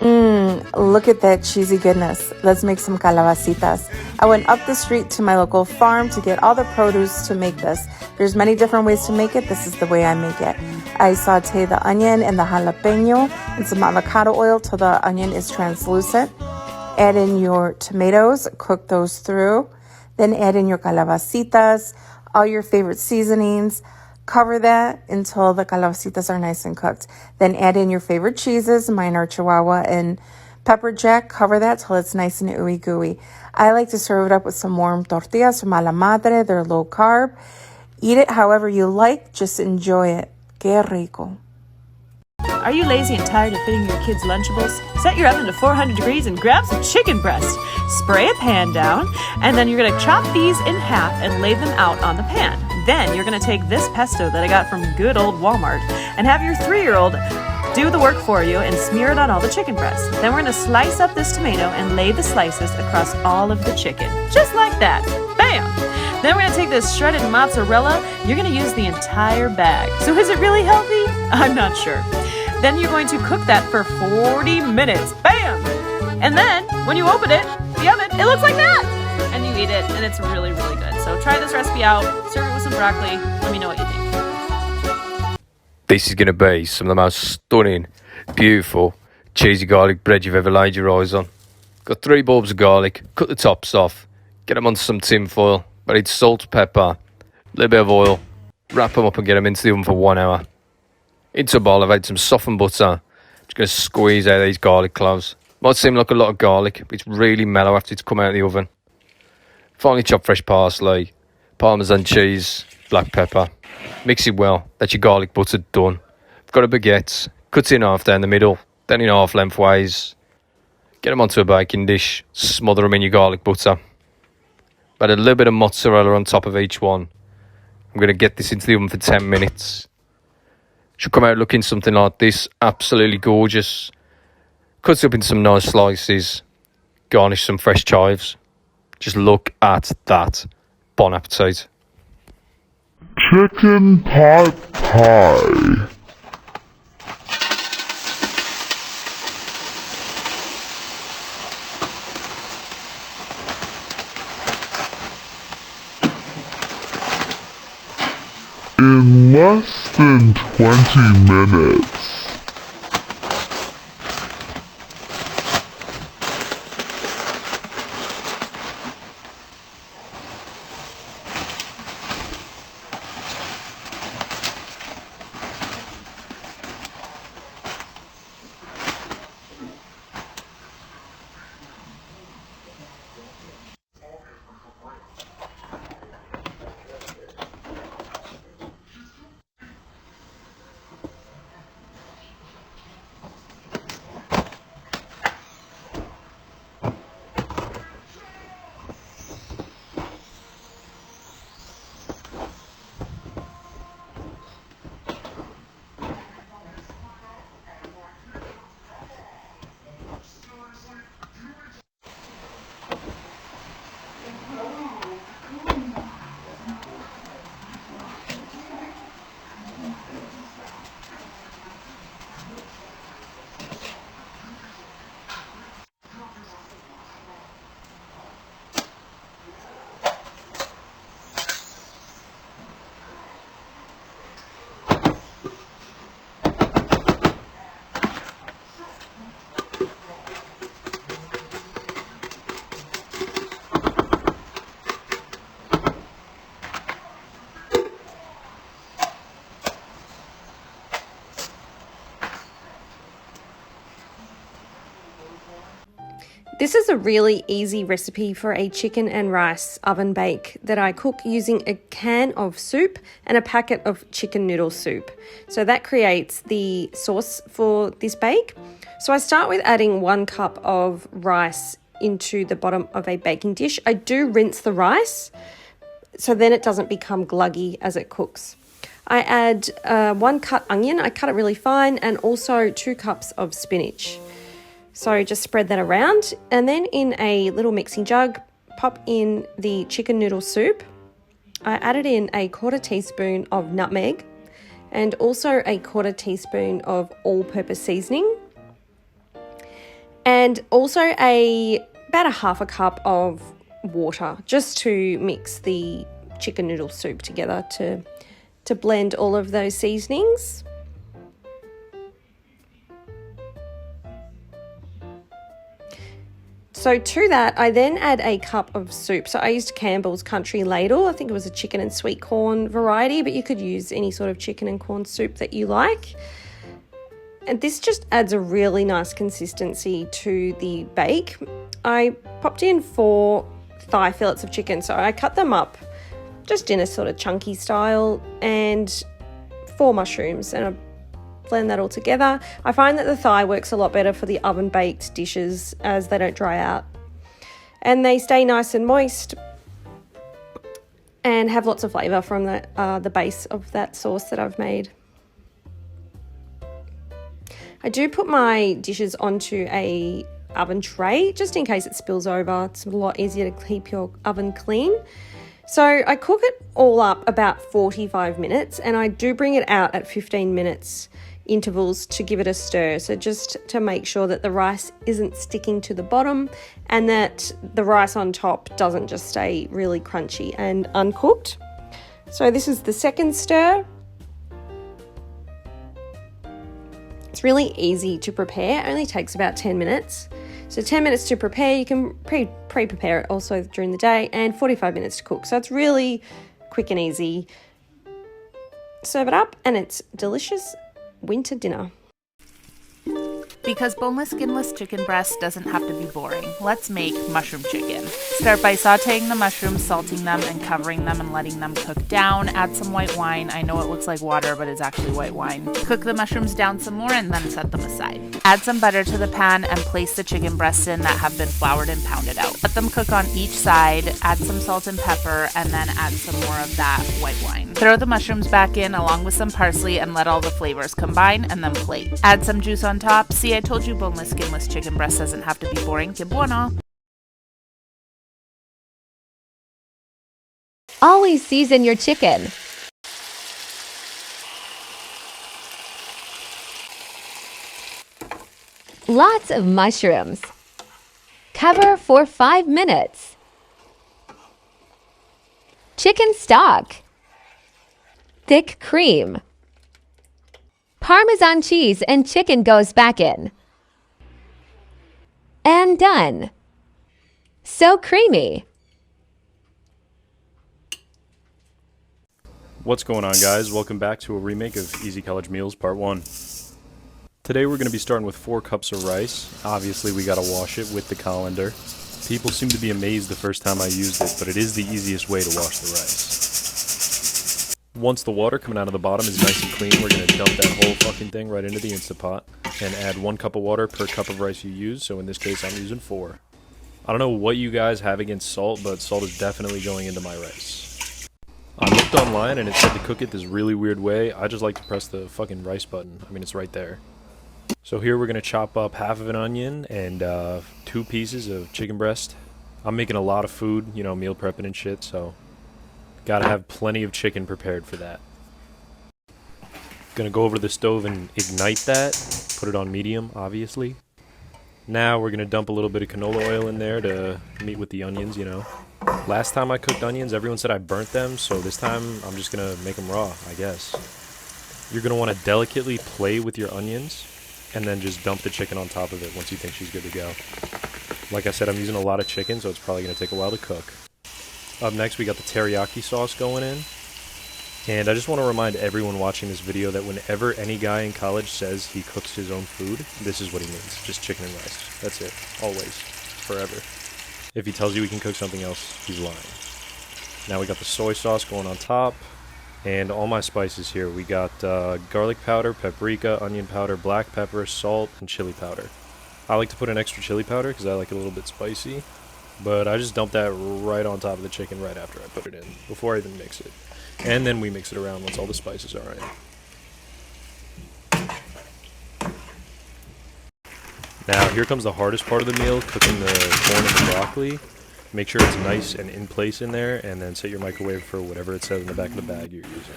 Look at that cheesy goodness. Let's make some calabacitas. I went up the street to my local farm to get all the produce to make this. There's many different ways to make it. This is the way I make it. I saute the onion and the jalapeno and some avocado oil till the onion is translucent. Add in your tomatoes, cook those through. Then add in your calabacitas, all your favorite seasonings. Cover that until the calabacitas are nice and cooked. Then add in your favorite cheeses. Mine are Chihuahua and pepper jack. Cover that till it's nice and ooey gooey. I like to serve it up with some warm tortillas from a la madre. They're low carb. Eat it however you like. Just enjoy it. Qué rico. Are you lazy and tired of fitting your kids' Lunchables? Set your oven to 400 degrees and grab some chicken breast. Spray a pan down, and then you're going to chop these in half and lay them out on the pan. Then you're going to take this pesto that I got from good old Walmart and have your 3-year-old do the work for you and smear it on all the chicken breast. Then we're going to slice up this tomato and lay the slices across all of the chicken. Just like that. Bam! Then we're going to take this shredded mozzarella. You're going to use the entire bag. So is it really healthy? I'm not sure. Then you're going to cook that for 40 minutes. Bam! And then when you open it, the oven, it looks like that. And you eat it, and it's really, really good. So try this recipe out. Serve it with some broccoli. Let me know what you think. This is going to be some of the most stunning, beautiful, cheesy garlic bread you've ever laid your eyes on. Got 3 bulbs of garlic. Cut the tops off. Get them onto some tin foil. Add salt, pepper, a little bit of oil. Wrap them up and get them into the oven for 1 hour. Into a bowl, I've added some softened butter. Just going to squeeze out these garlic cloves. Might seem like a lot of garlic, but it's really mellow after it's come out of the oven. Finally chop fresh parsley, parmesan cheese, black pepper. Mix it well. That's your garlic butter done. I've got a baguette. Cut it in half down the middle, then in half lengthways. Get them onto a baking dish. Smother them in your garlic butter. Add a little bit of mozzarella on top of each one. I'm going to get this into the oven for 10 minutes. Should come out looking something like this. Absolutely gorgeous. Cut it up in some nice slices. Garnish some fresh chives. Just look at that. Bon appetit. Chicken pot pie. In less than 20 minutes. This is a really easy recipe for a chicken and rice oven bake that I cook using a can of soup and a packet of chicken noodle soup. So that creates the sauce for this bake. So I start with adding 1 cup of rice into the bottom of a baking dish. I do rinse the rice so then it doesn't become gluggy as it cooks. I add 1 cut onion, I cut it really fine, and also 2 cups of spinach. So just spread that around, and then in a little mixing jug, pop in the chicken noodle soup. I added in a 1/4 teaspoon of nutmeg and also a 1/4 teaspoon of all-purpose seasoning. And also about a half a cup of water just to mix the chicken noodle soup together to blend all of those seasonings. So to that, I then add a cup of soup. So I used Campbell's Country Ladle. I think it was a chicken and sweet corn variety, but you could use any sort of chicken and corn soup that you like. And this just adds a really nice consistency to the bake. I popped in 4 thigh fillets of chicken. So I cut them up just in a sort of chunky style, and 4 mushrooms, and I blend that all together. I find that the thigh works a lot better for the oven baked dishes as they don't dry out. And they stay nice and moist and have lots of flavour from the base of that sauce that I've made. I do put my dishes onto a oven tray just in case it spills over. It's a lot easier to keep your oven clean. So I cook it all up about 45 minutes, and I do bring it out at 15 minutes intervals to give it a stir. So just to make sure that the rice isn't sticking to the bottom and that the rice on top doesn't just stay really crunchy and uncooked. So this is the second stir. It's really easy to prepare. It only takes about 10 minutes. So 10 minutes to prepare, you can pre-prepare it also during the day, and 45 minutes to cook. So it's really quick and easy. Serve it up and it's delicious winter dinner. Because boneless, skinless chicken breast doesn't have to be boring, let's make mushroom chicken. Start by sauteing the mushrooms, salting them, and covering them and letting them cook down. Add some white wine. I know it looks like water, but it's actually white wine. Cook the mushrooms down some more and then set them aside. Add some butter to the pan and place the chicken breasts in that have been floured and pounded out. Let them cook on each side, add some salt and pepper, and then add some more of that white wine. Throw the mushrooms back in along with some parsley and let all the flavors combine, and then plate. Add some juice on top. See, I told you boneless, skinless chicken breast doesn't have to be boring. Que bueno! Always season your chicken. Lots of mushrooms. Cover for 5 minutes. Chicken stock. Thick cream. Parmesan cheese and chicken goes back in. And done. So creamy. What's going on, guys? Welcome back to a remake of Easy College Meals Part 1. Today we're going to be starting with 4 cups of rice. Obviously we gotta wash it with the colander. People seem to be amazed the first time I used it, but it is the easiest way to wash the rice. Once the water coming out of the bottom is nice and clean, we're going to dump that whole fucking thing right into the Instant Pot and add 1 cup of water per cup of rice you use, so in this case I'm using 4. I don't know what you guys have against salt, but salt is definitely going into my rice. I looked online and it said to cook it this really weird way. I just like to press the fucking rice button. I mean, it's right there. So here we're going to chop up half of an onion and 2 pieces of chicken breast. I'm making a lot of food, you know, meal prepping and shit, so gotta have plenty of chicken prepared for that. Gonna go over to the stove and ignite that. Put it on medium, obviously. Now we're gonna dump a little bit of canola oil in there to meet with the onions, you know. Last time I cooked onions, everyone said I burnt them, so this time I'm just gonna make them raw, I guess. You're gonna want to delicately play with your onions, and then just dump the chicken on top of it once you think she's good to go. Like I said, I'm using a lot of chicken, so it's probably gonna take a while to cook. Up next, we got the teriyaki sauce going in. And I just want to remind everyone watching this video that whenever any guy in college says he cooks his own food, this is what he means. Just chicken and rice. That's it. Always. Forever. If he tells you he can cook something else, he's lying. Now we got the soy sauce going on top. And all my spices here. We got garlic powder, paprika, onion powder, black pepper, salt, and chili powder. I like to put in extra chili powder because I like it a little bit spicy. But I just dump that right on top of the chicken right after I put it in, before I even mix it. And then we mix it around once all the spices are in. Now, here comes the hardest part of the meal, cooking the corn and the broccoli. Make sure it's nice and in place in there, and then set your microwave for whatever it says in the back of the bag you're using.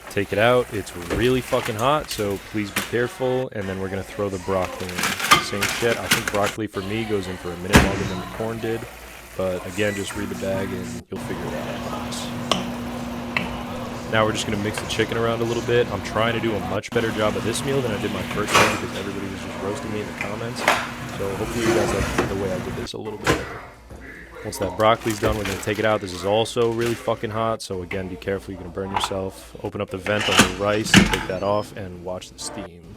Take it out. It's really fucking hot, so please be careful. And then we're going to throw the broccoli in. Same shit. I think broccoli for me goes in for a minute longer than the corn did. But again, just read the bag and you'll figure it out, I promise. Now we're just going to mix the chicken around a little bit. I'm trying to do a much better job of this meal than I did my first one because everybody was just roasting me in the comments. So hopefully you guys like the way I did this a little bit better. Once that broccoli's done, we're going to take it out. This is also really fucking hot, so again, be careful. You're going to burn yourself. Open up the vent on the rice, take that off, and watch the steam.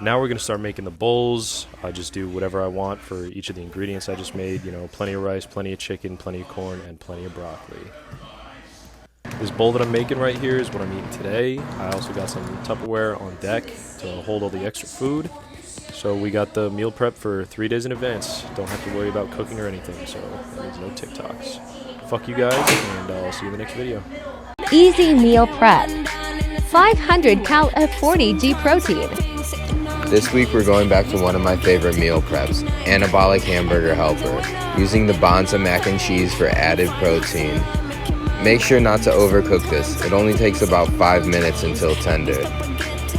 Now we're going to start making the bowls. I just do whatever I want for each of the ingredients I just made. You know, plenty of rice, plenty of chicken, plenty of corn, and plenty of broccoli. This bowl that I'm making right here is what I'm eating today. I also got some Tupperware on deck to hold all the extra food. So we got the meal prep for 3 days in advance. Don't have to worry about cooking or anything, so that means no TikToks. Fuck you guys, and I'll see you in the next video. Easy meal prep. 500 cal of 40g protein. This week we're going back to one of my favorite meal preps, Anabolic Hamburger Helper, using the Bonza mac and cheese for added protein. Make sure not to overcook this, it only takes about 5 minutes until tender.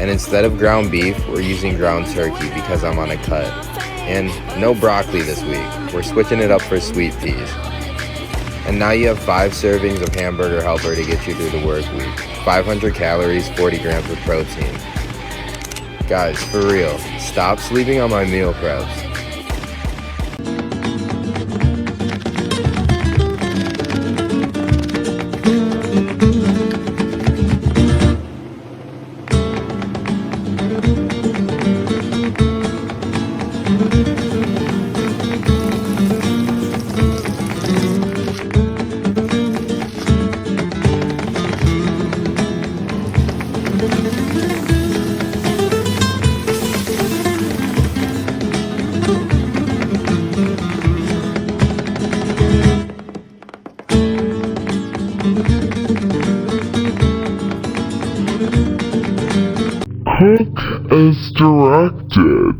And instead of ground beef, we're using ground turkey because I'm on a cut. And no broccoli this week, we're switching it up for sweet peas. And now you have 5 servings of Hamburger Helper to get you through the work week. 500 calories, 40 grams of protein. Guys, for real, stop sleeping on my meal preps. Cook as directed.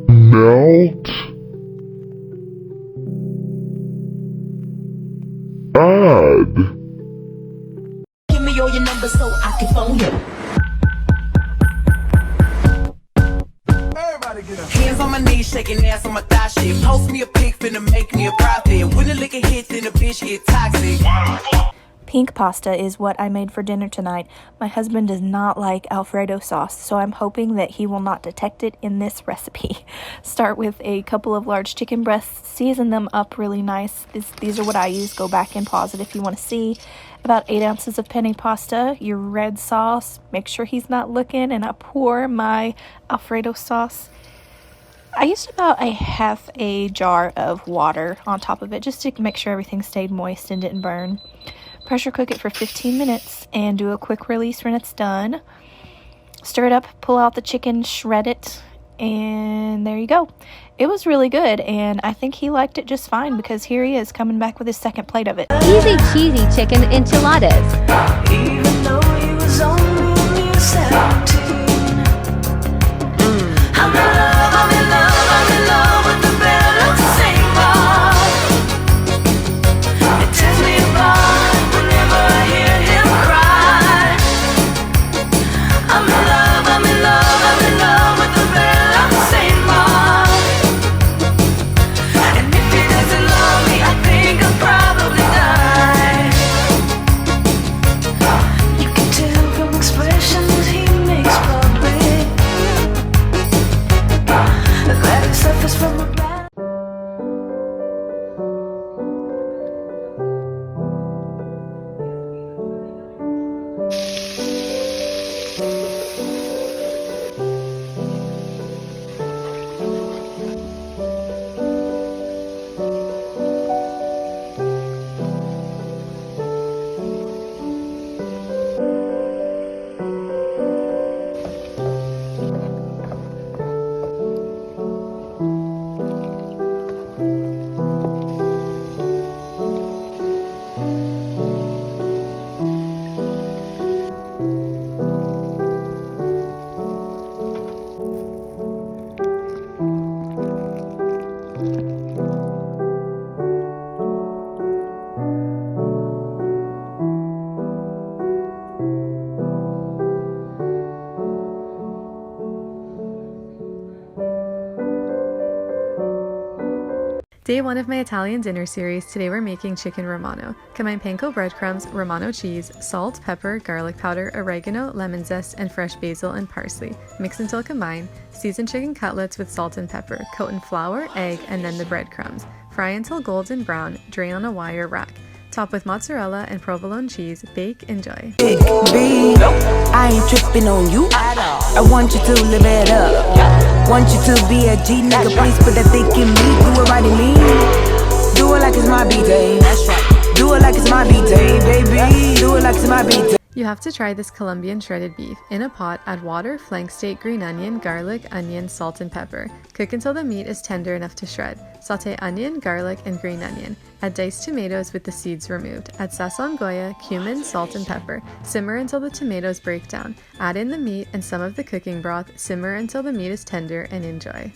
Melt. Add. Give me all your numbers so I can phone you. Hands on my knees, shaking ass on my thigh shit. Post me a pic, finna make me a profit. When the liquor hit, then the bitch get toxic. Pink pasta is what I made for dinner tonight. My husband does not like Alfredo sauce, so I'm hoping that he will not detect it in this recipe. Start with a couple of large chicken breasts, season them up really nice. These are what I use. Go back and pause it if you want to see. About 8 ounces of penne pasta, your red sauce. Make sure he's not looking, and I pour my Alfredo sauce. I used about a half a jar of water on top of it just to make sure everything stayed moist and didn't burn. Pressure cook it for 15 minutes and do a quick release when it's done. Stir it up, pull out the chicken, shred it, and there you go. It was really good, and I think he liked it just fine because here he is coming back with his second plate of it. Easy cheesy chicken enchiladas. Even though he was only 17. I'm in love, I'm in love, I'm in love with the Bella Singer. It tears me apart whenever I hear him cry. I'm in love, I'm in love, I'm in love with the Bella Singer. And if he doesn't love me, I think I'll probably die. You can Day 1 of my Italian dinner series, today we're making chicken romano. Combine panko breadcrumbs, romano cheese, salt, pepper, garlic powder, oregano, lemon zest, and fresh basil and parsley. Mix until combined. Season chicken cutlets with salt and pepper. Coat in flour, egg, and then the breadcrumbs. Fry until golden brown. Drain on a wire rack. Top with mozzarella and provolone cheese. Bake, enjoy. I ain't tripping on you. I want you to live it up. Want you to be a G nigga, please put that thick in me. Do it right in me. Do it like it's my B-day. Do it like it's my B-day, baby. Do it like it's my B-day. You have to try this Colombian shredded beef. In a pot, add water, flank steak, green onion, garlic, onion, salt, and pepper. Cook until the meat is tender enough to shred. Sauté onion, garlic, and green onion. Add diced tomatoes with the seeds removed. Add sazon goya, cumin, salt, and pepper. Simmer until the tomatoes break down. Add in the meat and some of the cooking broth. Simmer until the meat is tender and enjoy.